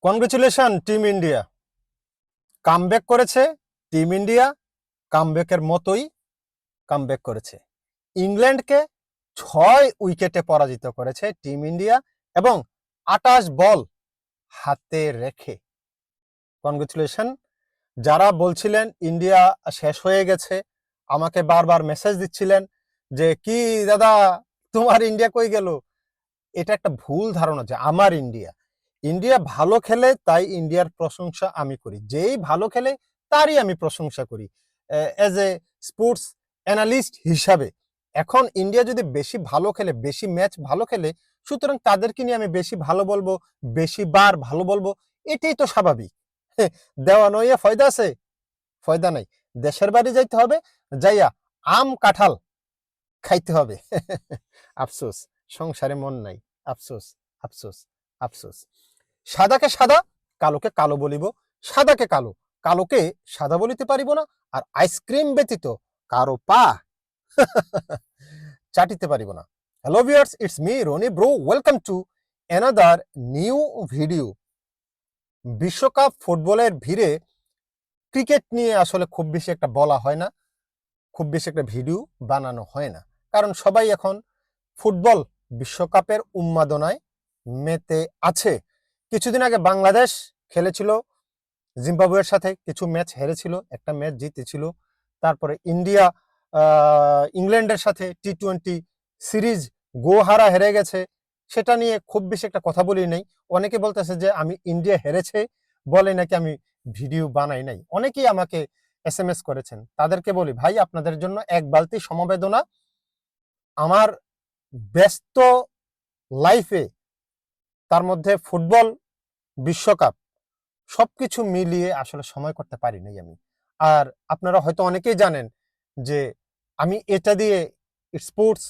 Congratulation team India, comeback করেছে। Team India কামব্যাকের মতোই comeback করেছে। ইংল্যান্ডকে 6 উইকেটে পরাজিত করেছে টিম ইন্ডিয়া এবং 28 বল হাতে রেখে। কনগ্রেচুলেশন। যারা বলছিলেন ইন্ডিয়া শেষ হয়ে গেছে, আমাকে বারবার মেসেজ দিচ্ছিলেন যে কি দাদা তোমার ইন্ডিয়া কই গেল। এটা একটা ভুল ধারণা যে আমার ইন্ডিয়া ভালো খেলে তাই ইন্ডিয়ার প্রশংসা আমি করি। যেই ভালো খেলে তারই আমি প্রশংসা করি অ্যাজ এ স্পোর্টস অ্যানালিস্ট হিসাবে। এখন ইন্ডিয়া যদি বেশি ভালো খেলে, বেশি ম্যাচ ভালো খেলে, সুতরাং তাদেরকে নিয়ে আমি বেশি ভালো বলবো, বেশি বার ভালো বলবো, এটাই তো স্বাভাবিক। দেওয়া নইয়া ফয়দা আছে? ফয়দা নাই। দেশের বাড়ি যাইতে হবে, যাইয়া আম কাঁঠাল খাইতে হবে। আফসোস, সংসারে মন নাই। আফসোস, আফসোস, আফসোস। সাদাকে সাদা, কালোকে কালো বলিব, সাদাকে কালো, কালোকে সাদা বলিতে পারিব না, আর আইসক্রিম ব্যতীত কারো পা চাটিতে পারিব না। Hello viewers, it's me Roni bro, welcome to another new video. বিশ্বকাপ ফুটবলের ভিড়ে ক্রিকেট নিয়ে আসলে খুব বেশি একটা বলা হয় না, খুব বেশি একটা ভিডিও বানানো হয় না, কারণ সবাই এখন ফুটবল বিশ্বকাপের উন্মাদনায় মেতে আছে। কিছুদিন আগে বাংলাদেশ খেলেছিল জিম্বাবুয়ের সাথে, কিছু ম্যাচ হেরেছিল, একটা ম্যাচ জিতেছিল। তারপরে ইন্ডিয়া ইংল্যান্ডের সাথে টি-20 সিরিজ গোহারা হেরে গেছে, সেটা নিয়ে খুব বেশি একটা কথা বলি নাই। অনেকে বলতেছে যে আমি ইন্ডিয়া হেরেছে বলে নাকি আমি ভিডিও বানাই নাই। অনেকেই আমাকে SMS করেছেন, তাদেরকে বলি ভাই আপনাদের জন্য এক বালতি সমবেদনা। আমার ব্যস্ত লাইফে, তার মধ্যে ফুটবল বিশ্বকাপ সবকিছু মিলিয়ে আসলে সময় করতে পারি নাই আমি। আর আপনারা হয়তো অনেকেই জানেন যে আমি এটা দিয়ে স্পোর্টস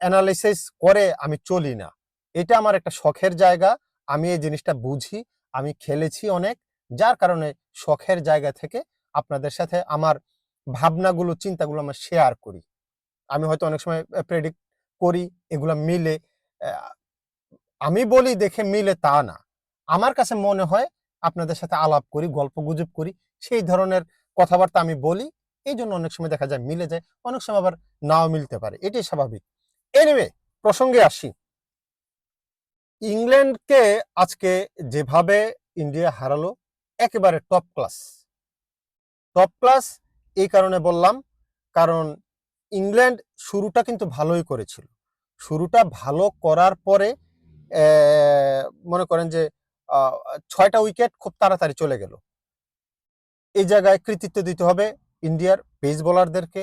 অ্যানালিসিস করে আমি চলি না। এটা আমার একটা শখের জায়গা, আমি এই জিনিসটা বুঝি, আমি খেলেছি অনেক, যার কারণে শখের জায়গা থেকে আপনাদের সাথে আমার ভাবনাগুলো, চিন্তাগুলো আমরা শেয়ার করি। আমি হয়তো অনেক সময় প্রেডিক্ট করি, এগুলো মিলে। আমি বলি দেখে মিলে তা না, আমার কাছে মনে হয় আপনাদের সাথে আলাপ করি, গল্প গুজব করি, সেই ধরনের কথাবার্তা আমি বলি। এই জন্য অনেক সময় দেখা যায় মিলে যায়, অনেক সময় আবার নাও মিলতে পারে, এটাই স্বাভাবিক। এনিওয়ে, প্রসঙ্গে আসি। ইংল্যান্ডকে আজকে যেভাবে ইন্ডিয়া হারালো, একেবারে টপ ক্লাস। টপ ক্লাস এই কারণে বললাম, কারণ ইংল্যান্ড শুরুটা কিন্তু ভালোই করেছিল। শুরুটা ভালো করার পরে মনে করেন যে 6টা উইকেট খুব তাড়াতাড়ি চলে গেল। এই জায়গায় কৃতিত্ব দিতে হবে ইন্ডিয়ার পেস বোলারদেরকে।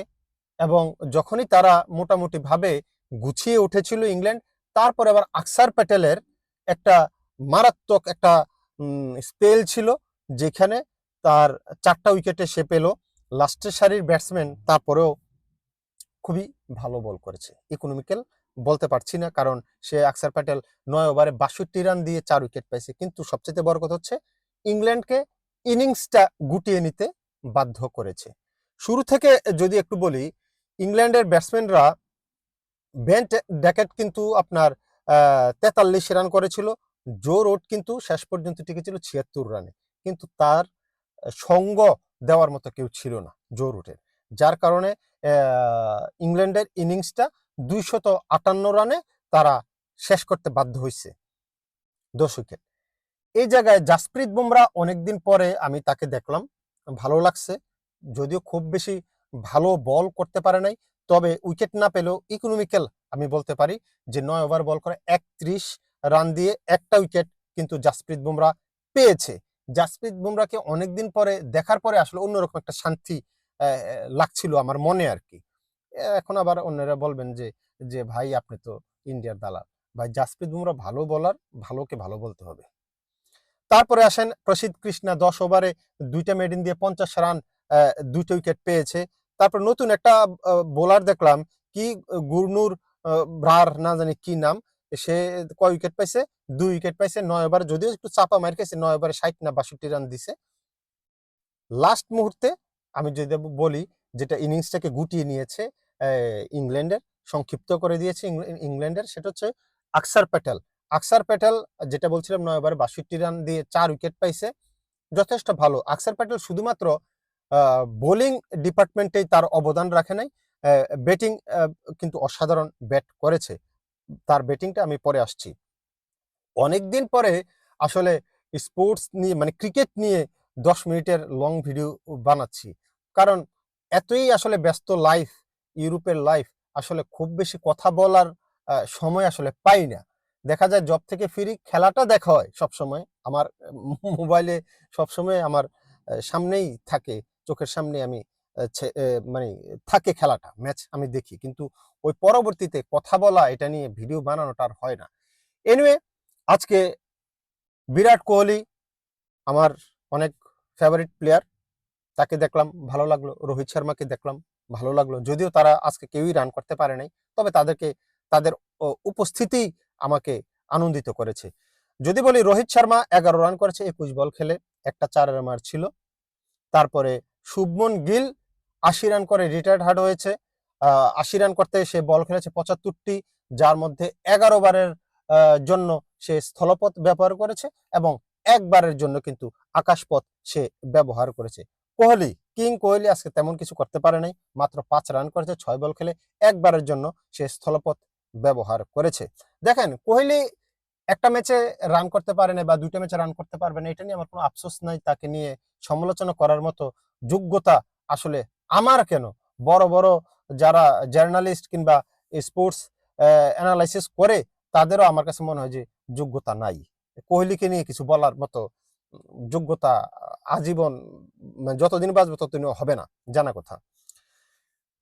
এবং যখনই তারা মোটামুটি ভাবে গুছিয়ে উঠেছিল ইংল্যান্ড, তারপরে আবার আকসার প্যাটেলের একটা মারাত্মক একটা স্পেল ছিল, যেখানে তার 4টা উইকেটে সে পেল। লাস্টের সারির ব্যাটসম্যান তারপরেও খুবই ভালো বল করেছে। ইকোনমিক্যাল বলতে পারছি না, কারণ সে আকসার প্যাটেল 9 ওভারে 62 রান দিয়ে 4 উইকেট পাইছে। কিন্তু সবচেয়ে বড় কথা হচ্ছে ইংল্যান্ডকে ইনিংসটা গুটিয়ে নিতে বাধ্য করেছে। শুরু থেকে যদি একটু বলি, ইংল্যান্ডের ব্যাটসম্যানরা বেন ড্যাকেট কিন্তু আপনার 43 রান করেছিল। জো রুট কিন্তু শেষ পর্যন্ত টিকেছিল 76 রানে, কিন্তু তার সঙ্গ দেওয়ার মতো কেউ ছিল না জো রুটের, যার কারণে ইংল্যান্ডের ইনিংসটা 258 রানে তারা শেষ করতে বাধ্য হয়েছে 10 উইকেট। এই জায়গায় জাসপ্রীত বুমরা অনেকদিন পরে আমি তাকে দেখলাম, ভালো লাগছে। যদিও খুব বেশি ভালো বল করতে পারে নাই, তবে উইকেট না পেলেও ইকোনমিক্যাল আমি বলতে পারি যে 9 ওভার বল করে 31 রান দিয়ে একটা উইকেট কিন্তু জাসপ্রীত বুমরা পেয়েছে। জাসপ্রীত বুমরাকে অনেকদিন পরে দেখার পরে আসলে অন্যরকম একটা শান্তি লাগছিল আমার মনে আর কি। এখন আবার অন্যরা বলবেন যে যে ভাই আপনি তো ইন্ডিয়ার দালাল। ভাই জাসপ্রীত বুমরা ভালো বলার, ভালোকে ভালো বলতে হবে। তারপরে আসেন প্রসিদ্ধ কৃষ্ণা, 10 ওভারে 2টা মেডিন দিয়ে 50 রান, 2টা উইকেট পেয়েছে। তারপর নতুন একটা বোলার দেখলাম, কি গুরনুর ব্রার না জানি কি নাম, সে কয় উইকেট পাইছে? 2 উইকেট পাইছে 9 ওভারে, যদিও একটু চাপা মার খেয়েছে, 9 ওভারে 60 না 62 রান দিছে। লাস্ট মুহূর্তে আমি যদি বলি, যেটা ইনিংসটাকে গুটিয়ে নিয়েছে ইংল্যান্ডের, সংক্ষিপ্ত করে দিয়েছে ইংল্যান্ডের, সেটা হচ্ছে আকসার প্যাটেল। আকসার প্যাটেল যেটা বলছিলাম 9 ওভারে 62 রান দিয়ে 4 উইকেট পাইছে, যথেষ্ট ভালো। আকসার প্যাটেল শুধুমাত্র বোলিং ডিপার্টমেন্টেই তার অবদান রাখে নাই, ব্যাটিং কিন্তু অসাধারণ ব্যাট করেছে। তার ব্যাটিংটা আমি পরে আসছি। অনেকদিন পরে আসলে স্পোর্টস নিয়ে মানে ক্রিকেট নিয়ে 10 মিনিটের লং ভিডিও বানাচ্ছি, কারণ এতই আসলে ব্যস্ত লাইফ, ইউরোপের লাইফ, আসলে খুব বেশি কথা বলার সময় আসলে পাই না। দেখা যায় জব থেকে ফিরি, খেলাটা দেখা হয় সবসময় আমার মোবাইলে, সবসময় আমার সামনেই থাকে, চোখের সামনে আমি মানে থাকে খেলাটা, ম্যাচ আমি দেখি, কিন্তু ওই পরবর্তীতে কথা বলা, এটা নিয়ে ভিডিও বানানোটা আর হয় না। এনিওয়ে, আজকে বিরাট কোহলি আমার অনেক ফেভারিট প্লেয়ার, তাকে দেখলাম ভালো লাগলো, রোহিত শর্মাকে দেখলাম ভালো লাগলো, যদিও তারা আজকে কেউই রান করতে পারে নাই, তবে তাদের উপস্থিতি আমাকে আনন্দিত করেছে। যদি বলি, রোহিত শর্মা 11 রান করেছে 21 বল খেলে, একটা 4 মার ছিল। তারপরে শুভমন গিল 80 রান করে রিটায়ার্ড হার্ড হয়েছে। 80 রান করতে সে বল খেলেছে 75টি, যার মধ্যে 11 বারের জন্য সে স্থলপথ ব্যবহার করেছে এবং একবারের জন্য কিন্তু আকাশপথ সে ব্যবহার করেছে। কোহলি, কিং কোহলি আজকে তেমন কিছু করতে পারে নাই, মাত্র 5 রান করেছে 6 বল খেলে, একবারের জন্য সে স্থলপথ ব্যবহার করেছে। দেখেন, কোহলি একটা ম্যাচে রান করতে পারে না বা 2টা ম্যাচে রান করতে পারবে না, এটা নিয়ে আমার কোনো আফসোস নাই। তাকে নিয়ে সমালোচনা করার মতো যোগ্যতা আসলে আমার কেন, বড় বড় যারা জার্নালিস্ট কিংবা স্পোর্টস অ্যানালাইসিস করে, তাদেরও আমার কাছে মনে হয় যে যোগ্যতা নাই। কোহলিকে নিয়ে কিছু বলার মতো যোগ্যতা আজীবন, যতদিন বাঁচবে ততদিনও হবে না, জানা কথা।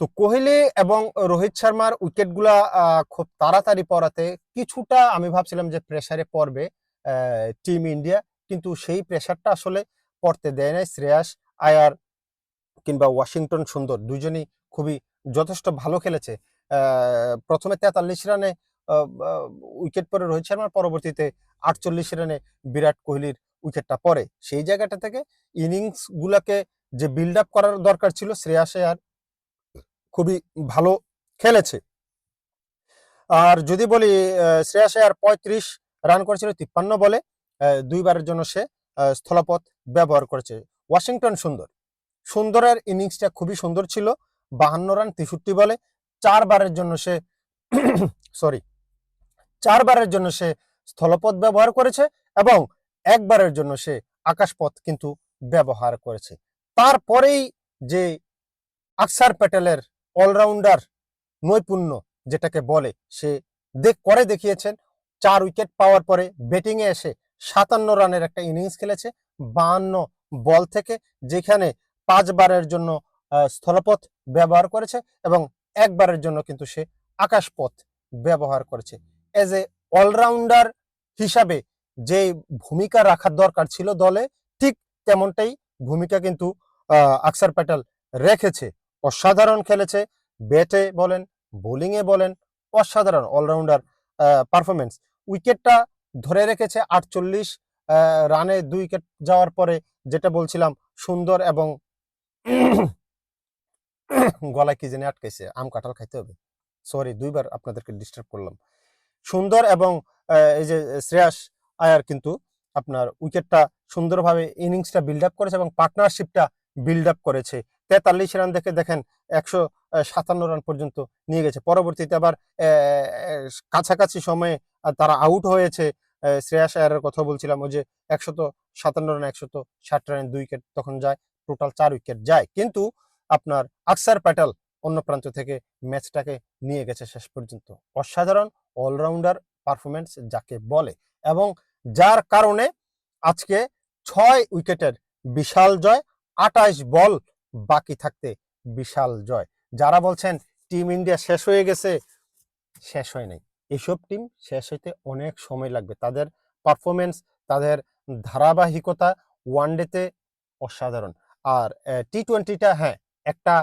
তো কোহলি এবং রোহিত শর্মার উইকেটগুলা খুব তাড়াতাড়ি পড়াতে কিছুটা আমি ভাবছিলাম যে প্রেসারে পড়বে টিম ইন্ডিয়া, কিন্তু সেই প্রেসারটা আসলে পড়তে দেয় নাই। শ্রেয়াস আয়ার কিংবা ওয়াশিংটন সুন্দর দুজনই খুবই যথেষ্ট ভালো খেলেছে। প্রথমে 43 রানে উইকেট পড়ে রোহিত শর্মার, পরবর্তীতে 48 রানে বিরাট কোহলির উইকেটটা পড়ে। সেই জায়গাটা থেকে ইনিংস গুলাকে যে বিল্ড আপ করার দরকার ছিল, শ্রেয়াস আয়ার খুবই ভালো খেলেছে। আর যদি বলি, শ্রেয়াস আয়ার 35 রান করেছিল 53 বলে, 2 বারের জন্য সে স্থলপথ ব্যবহার করেছে। ওয়াশিংটন সুন্দরের ইনিংসটা খুবই সুন্দর ছিল, 52 রান 63 বলে, 4 বারের জন্য সে সরি 4 বারের জন্য সে স্থলপথ ব্যবহার করেছে এবং একবারের জন্য সে আকাশপথ কিন্তু ব্যবহার করেছে। তারপরেই যে আকসার প্যাটেলের অলরাউন্ডার নৈপুণ্য যেটাকে বলে, সে করে দেখিয়েছেন। 4 উইকেট পাওয়ার পরে ব্যাটিংয়ে এসে 57 রানের একটা ইনিংস খেলেছে 52 বল থেকে, যেখানে 5 বারের জন্য স্থলপথ ব্যবহার করেছে এবং একবারের জন্য কিন্তু সে আকাশপথ ব্যবহার করেছে। এজ এ অলরাউন্ডার হিসাবে যে ভূমিকা রাখার দরকার ছিল দলে, ঠিক তেমনটাই ভূমিকা কিন্তু আকসার প্যাটেল রেখেছে। অসাধারণ খেলেছে, ব্যাটে বলেন, বোলিংয়ে বলেন, অসাধারণ অলরাউন্ডার পারফরমেন্স। উইকেটটা ধরে রেখেছে 48 রানে 2 উইকেট যাওয়ার পরে, যেটা বলছিলাম সুন্দর এবং গলায় কি জানি আটকাইছে, আম কাঁঠাল খাইতে হবে, সরি 2বার আপনাদেরকে ডিস্টার্ব করলাম। সুন্দর এবং এই যে শ্রেয়াস আয়ার কিন্তু আপনার উইকেটটা সুন্দরভাবে ইনিংসটা বিল্ড আপ করেছে এবং পার্টনারশিপটা বিল্ড আপ করেছে। 43 রান দেখে দেখেন 157 রান পর্যন্ত নিয়ে গেছে। পরবর্তীতে আবার কাছাকাছি সময়ে তারা আউট হয়েছে। শ্রেয়াস আয়ারের কথা বলছিলাম, ওই যে 157 রান 160 রানে 2 উইকেট তখন যায়, টোটাল 4 উইকেট যায়, কিন্তু আপনার আকসার প্যাটেল অন্য প্রান্ত থেকে ম্যাচটাকে নিয়ে গেছে শেষ পর্যন্ত। অসাধারণ অলরাউন্ডার পারফরমেন্স যাকে বলে, এবং যার কারণে আজকে 6 উইকেটের বিশাল জয়, 28 বল বাকি থাকতে বিশাল জয়। যারা বলছেন টিম ইন্ডিয়া শেষ হয়ে গেছে, শেষ হয় নাই। এসব টিম শেষ হইতে অনেক সময় লাগবে। তাদের পারফরমেন্স, তাদের ধারাবাহিকতা ওয়ানডেতে অসাধারণ। আর টি-20টা, হ্যাঁ, একটা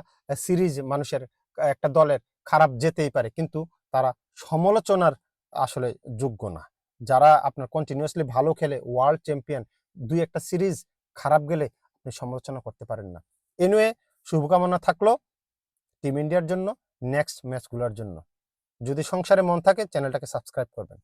সিরিজ মানুষের, একটা দলের খারাপ যেতেই পারে, কিন্তু তারা সমালোচনার আসলে যোগ্য না। যারা আপনার কন্টিনিউয়াসলি ভালো খেলে, ওয়ার্ল্ড চ্যাম্পিয়ন, 2-1টা সিরিজ খারাপ গেলে আপনি সমালোচনা করতে পারেন না। এনিওয়ে, শুভকামনা থাকলো টিম ইন্ডিয়ার জন্য, নেক্সট ম্যাচগুলোর জন্য। যদি সংসারে মন থাকে চ্যানেলটাকে সাবস্ক্রাইব করবেন।